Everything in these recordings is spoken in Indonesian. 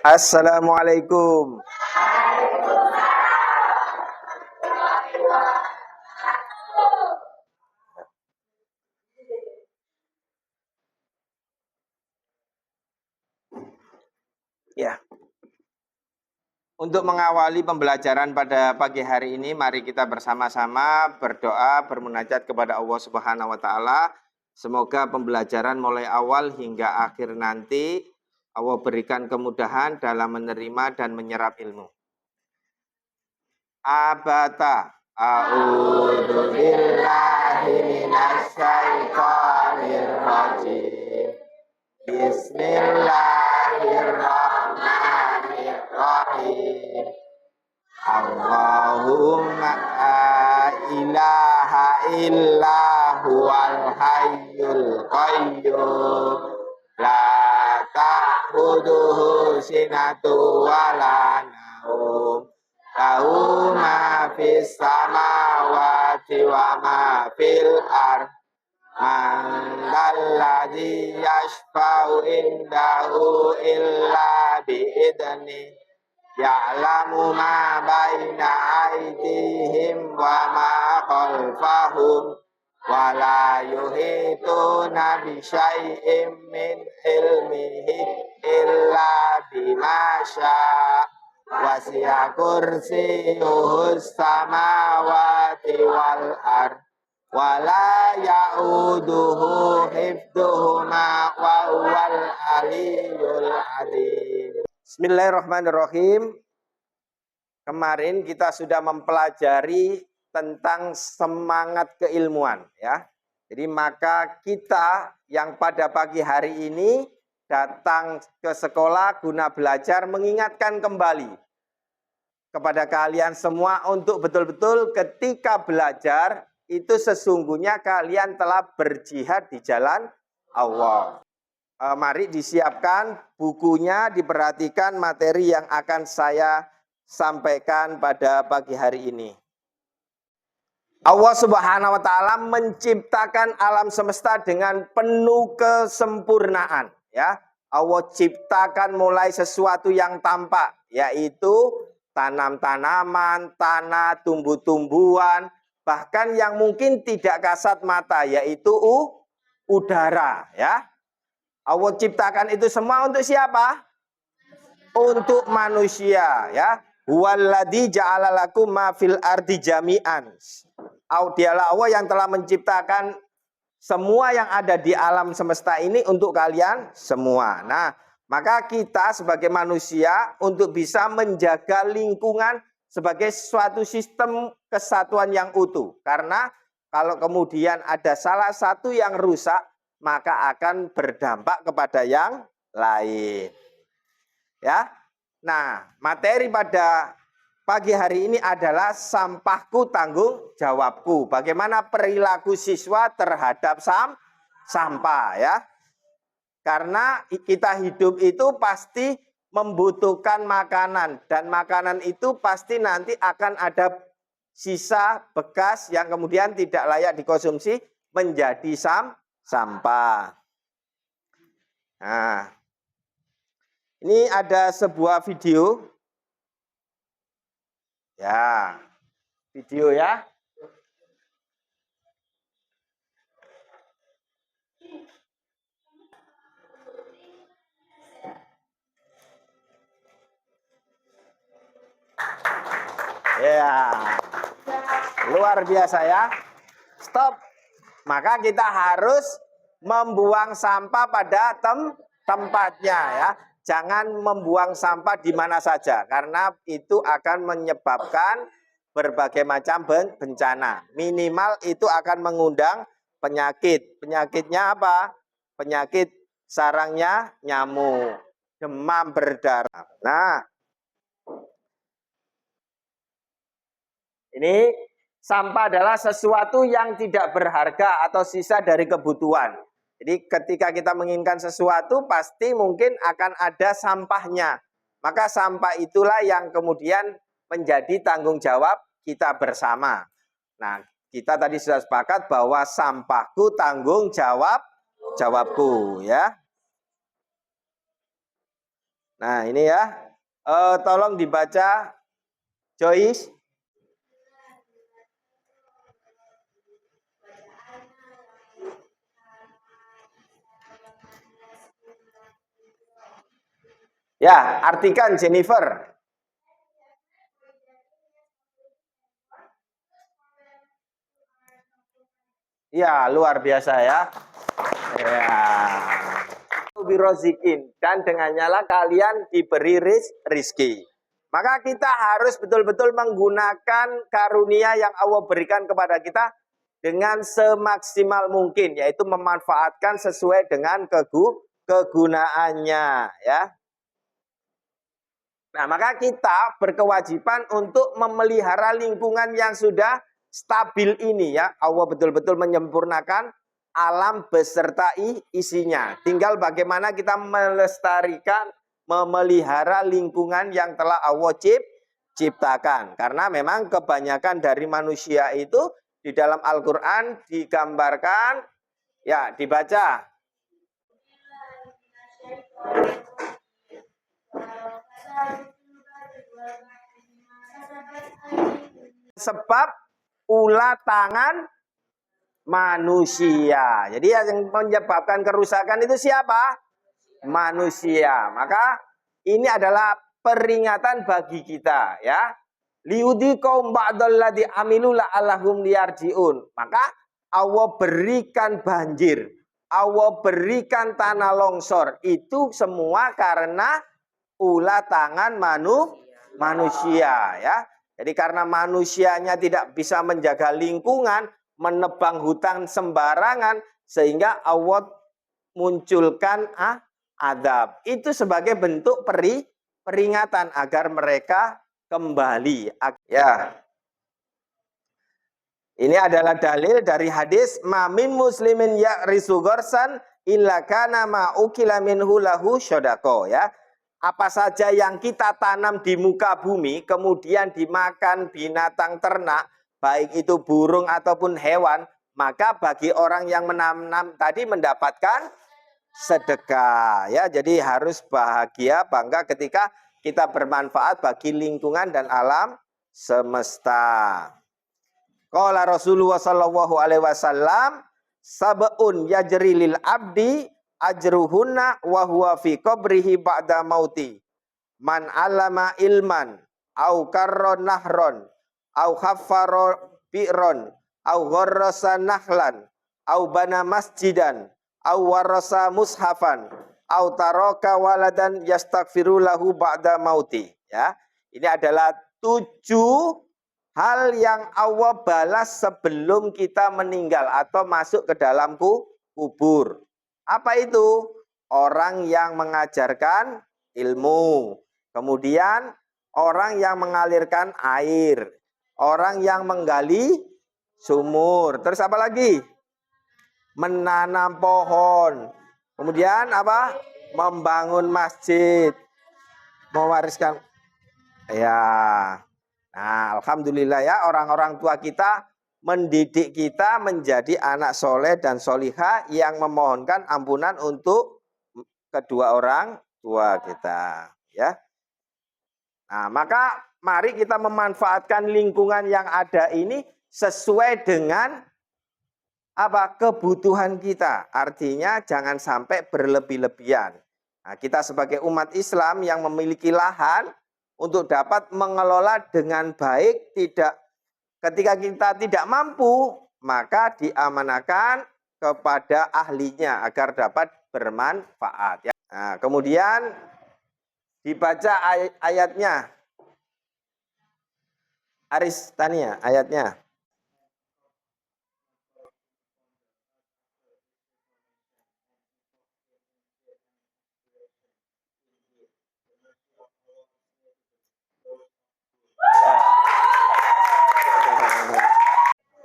Assalamualaikum. Ya. Untuk mengawali pembelajaran pada pagi hari ini, mari kita bersama-sama berdoa, bermunajat kepada Allah Subhanahu wa taala. Semoga pembelajaran mulai awal hingga akhir nanti Allah berikan kemudahan dalam menerima dan menyerap ilmu. Abata a'udzu billahi minasyaitonir rajim. Bismillahirrahmanirrahim. Allahumma la ilaha illa huwal hayyul qayyum la ta'khudhuhu sinatun wa la naum lahu ma fis samawati wa ma fil ardh man dalladzi yashfa'u indahu illa bi'idni ya'lamu ma baina aydihim wa ma khalfahum wa la yuhituna bi syai'in min ilmihi illa bima syaa wasi'a kursiyyuhus samawati wal ardh wala ya'uduhu hifdhuhuma wa huwal aliyyul azim. Bismillahirrahmanirrahim. Kemarin kita sudah mempelajari tentang semangat keilmuan ya. Jadi maka kita yang pada pagi hari ini datang ke sekolah guna belajar mengingatkan kembali kepada kalian semua untuk betul-betul ketika belajar itu sesungguhnya kalian telah berjihad di jalan Allah. Mari disiapkan bukunya, diperhatikan materi yang akan saya sampaikan pada pagi hari ini. Allah Subhanahu wa taala menciptakan alam semesta dengan penuh kesempurnaan, ya. Allah ciptakan mulai sesuatu yang tampak, yaitu tanam-tanaman, tanah, tumbuh-tumbuhan, bahkan yang mungkin tidak kasat mata, yaitu udara, ya. Allah ciptakan itu semua untuk siapa? Untuk manusia, ya. Huwallazi ja'ala lakum ma fil ardi jami'an. Dialah Allah yang telah menciptakan semua yang ada di alam semesta ini untuk kalian semua. Nah, maka kita sebagai manusia untuk bisa menjaga lingkungan sebagai suatu sistem kesatuan yang utuh. Karena kalau kemudian ada salah satu yang rusak, maka akan berdampak kepada yang lain. Ya. Nah, materi pada pagi hari ini adalah sampahku tanggung jawabku. Bagaimana perilaku siswa terhadap sampah ya. Karena kita hidup itu pasti membutuhkan makanan dan makanan itu pasti nanti akan ada sisa bekas yang kemudian tidak layak dikonsumsi menjadi sampah. Nah, ini ada sebuah video. Ya, video ya. Ya, luar biasa ya. Stop. Maka kita harus membuang sampah pada tempatnya ya. Jangan membuang sampah di mana saja karena itu akan menyebabkan berbagai macam bencana. Minimal itu akan mengundang penyakit. Penyakitnya apa? Penyakit sarangnya nyamuk, demam berdarah. Nah, ini sampah adalah sesuatu yang tidak berharga atau sisa dari kebutuhan. Jadi ketika kita menginginkan sesuatu pasti mungkin akan ada sampahnya. Maka sampah itulah yang kemudian menjadi tanggung jawab kita bersama. Nah, kita tadi sudah sepakat bahwa sampahku tanggung jawabku ya. Nah, ini ya. Tolong dibaca, Joyce. Ya, artikan Jennifer. Ya, luar biasa ya. Ya. Birozikin, dan dengannya lah kalian diberi rizki. Maka kita harus betul-betul menggunakan karunia yang Allah berikan kepada kita dengan semaksimal mungkin, yaitu memanfaatkan sesuai dengan kegunaannya, ya. Nah, maka kita berkewajiban untuk memelihara lingkungan yang sudah stabil ini, ya. Allah betul-betul menyempurnakan alam beserta isinya. Tinggal bagaimana kita melestarikan, memelihara lingkungan yang telah Allah ciptakan. Karena memang kebanyakan dari manusia itu di dalam Al-Quran digambarkan, ya dibaca. Sebab ulah tangan manusia. Jadi yang menyebabkan kerusakan itu siapa? Manusia. Maka ini adalah peringatan bagi kita, ya. Liudhiqaum ba'dalladzi amilu la'allahum yarji'un. Maka Allah berikan banjir, Allah berikan tanah longsor. Itu semua karena ulah tangan manusia, ya. Jadi karena manusianya tidak bisa menjaga lingkungan, menebang hutan sembarangan, sehingga Allah munculkan adab. Itu sebagai bentuk peringatan agar mereka kembali. Ya. Ini adalah dalil dari hadis mamin muslimin ya'risu gorsan illa kana ma ukila minhu lahu syadaqah, ya. Apa saja yang kita tanam di muka bumi kemudian dimakan binatang ternak, baik itu burung ataupun hewan, maka bagi orang yang menanam tadi mendapatkan sedekah, ya. Jadi harus bahagia, bangga ketika kita bermanfaat bagi lingkungan dan alam semesta. Qala Rasulullah sallallahu alaihi wasallam, sab'un yajri lil abdi ajruhunna wa huwa fi qabrihi ba'da mauti. Man alama ilman au karron nahron au khaffaro bi'ron au gharrasa nahlan au bana masjidan au warasa mushafan au taraka waladan yastaghfiru lahu ba'da mauti, ya. Ini adalah 7 hal yang Allah balas sebelum kita meninggal atau masuk ke dalam kubur. Apa itu? Orang yang mengajarkan ilmu. Kemudian orang yang mengalirkan air. Orang yang menggali sumur. Terus apa lagi? Menanam pohon. Kemudian apa? Membangun masjid. Mewariskan. Ya. Nah, alhamdulillah ya, orang-orang tua kita mendidik kita menjadi anak soleh dan solihah yang memohonkan ampunan untuk kedua orang tua kita, ya. Nah, maka mari kita memanfaatkan lingkungan yang ada ini sesuai dengan apa? Kebutuhan kita. Artinya jangan sampai berlebih-lebihan. Nah, kita sebagai umat Islam yang memiliki lahan untuk dapat mengelola dengan baik, ketika kita tidak mampu, maka diamanakan kepada ahlinya agar dapat bermanfaat, ya. Nah, kemudian dibaca ayatnya. Aris Tania, ayatnya.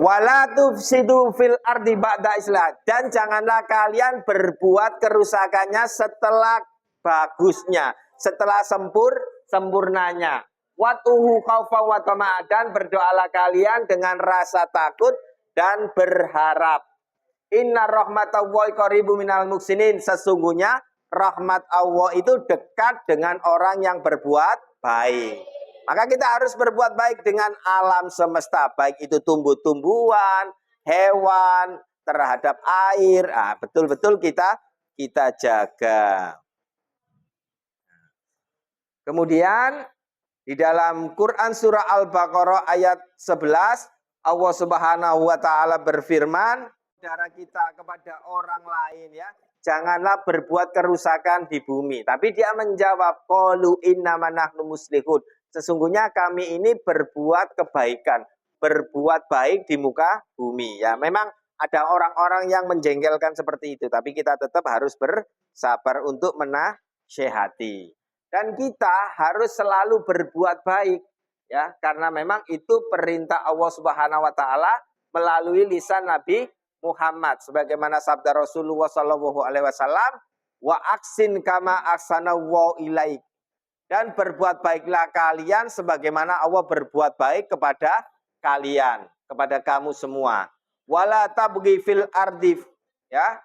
Wala tufsidu fil ardi ba'da islah, dan janganlah kalian berbuat kerusakannya setelah bagusnya, setelah sempurnanya. Watuhu khaufa wa tama'a, dan berdoalah kalian dengan rasa takut dan berharap. Inna rahmatallahi qaribu minal muhsinin, sesungguhnya rahmat Allah itu dekat dengan orang yang berbuat baik. Maka kita harus berbuat baik dengan alam semesta, baik itu tumbuh-tumbuhan, hewan, terhadap air. Betul-betul kita jaga. Kemudian di dalam Quran surah Al-Baqarah ayat 11, Allah Subhanahu wa taala berfirman, saudara kita kepada orang lain ya, janganlah berbuat kerusakan di bumi. Tapi dia menjawab, qalu innama nahnu muslihun. Sesungguhnya kami ini berbuat kebaikan, berbuat baik di muka bumi. Ya, memang ada orang-orang yang menjengkelkan seperti itu, tapi kita tetap harus bersabar untuk menasihati. Dan kita harus selalu berbuat baik, ya, karena memang itu perintah Allah Subhanahu wa taala melalui lisan Nabi Muhammad, sebagaimana sabda Rasulullah sallallahu alaihi wasallam, wa aksin kama ahsana wa ilaik. Dan berbuat baiklah kalian sebagaimana Allah berbuat baik kepada kalian, kepada kamu semua. Wala tabghi fil ardif, ya.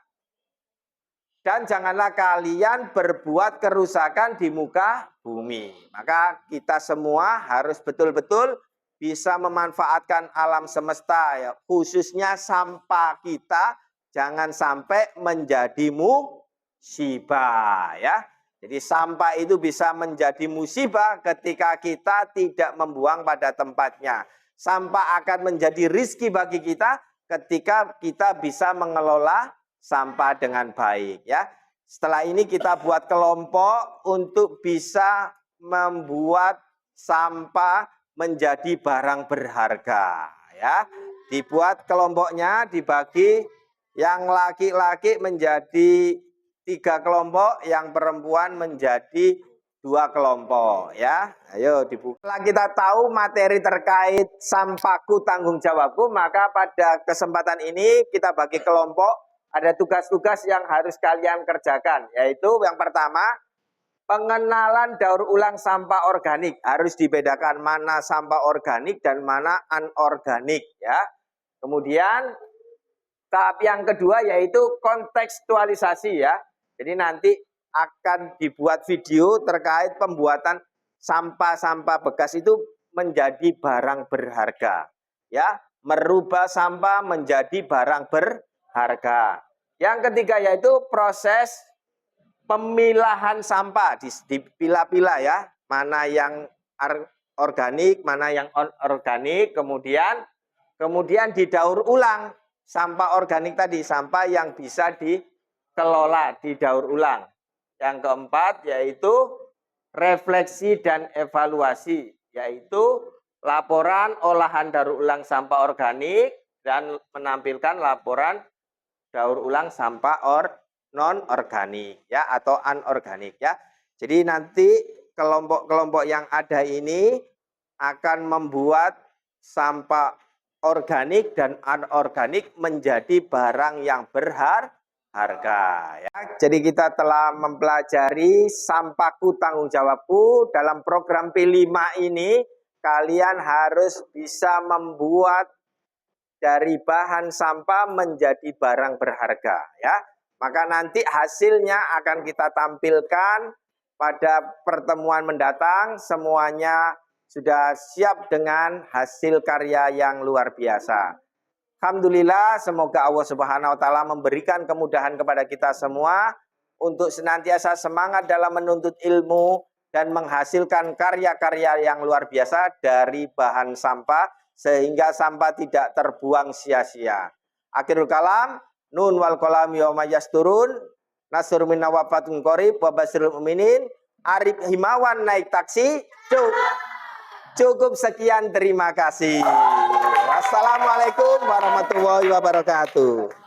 Dan janganlah kalian berbuat kerusakan di muka bumi. Maka kita semua harus betul-betul bisa memanfaatkan alam semesta, ya. Khususnya sampah kita jangan sampai menjadi musibah, ya. Jadi sampah itu bisa menjadi musibah ketika kita tidak membuang pada tempatnya. Sampah akan menjadi rizki bagi kita ketika kita bisa mengelola sampah dengan baik, ya. Setelah ini kita buat kelompok untuk bisa membuat sampah menjadi barang berharga, ya. Dibuat kelompoknya, dibagi, yang laki-laki menjadi 3 kelompok, yang perempuan menjadi 2 kelompok, ya. Ayo dibuka. Setelah kita tahu materi terkait sampahku tanggung jawabku, maka pada kesempatan ini kita bagi kelompok. Ada tugas-tugas yang harus kalian kerjakan, yaitu yang pertama, pengenalan daur ulang sampah organik. Harus dibedakan mana sampah organik dan mana anorganik, ya. Kemudian tahap yang kedua yaitu kontekstualisasi, ya. Jadi nanti akan dibuat video terkait pembuatan sampah-sampah bekas itu menjadi barang berharga, ya. Merubah sampah menjadi barang berharga. Yang ketiga yaitu proses pemilahan sampah, dipilah-pilah, ya. Mana yang organik, mana yang anorganik, kemudian didaur ulang sampah organik tadi, sampah yang bisa dikelola, didaur ulang. Yang keempat yaitu refleksi dan evaluasi, yaitu laporan olahan daur ulang sampah organik dan menampilkan laporan daur ulang sampah non organik, ya, atau anorganik, ya. Jadi nanti kelompok-kelompok yang ada ini akan membuat sampah organik dan anorganik menjadi barang yang berharga, ya. Jadi kita telah mempelajari sampahku tanggung jawabku. Dalam program P5 ini kalian harus bisa membuat dari bahan sampah menjadi barang berharga, ya. Maka nanti hasilnya akan kita tampilkan pada pertemuan mendatang. Semuanya sudah siap dengan hasil karya yang luar biasa. Alhamdulillah, semoga Allah Subhanahu wa taala memberikan kemudahan kepada kita semua untuk senantiasa semangat dalam menuntut ilmu dan menghasilkan karya-karya yang luar biasa dari bahan sampah, sehingga sampah tidak terbuang sia-sia. Akhirul kalam, nun wal qalam yauma yasturun, nasrun minna wa fatun qarib wa basyiril mukminin. Arif Himawan naik taksi. Cukup sekian, terima kasih. Wassalamualaikum warahmatullahi wabarakatuh.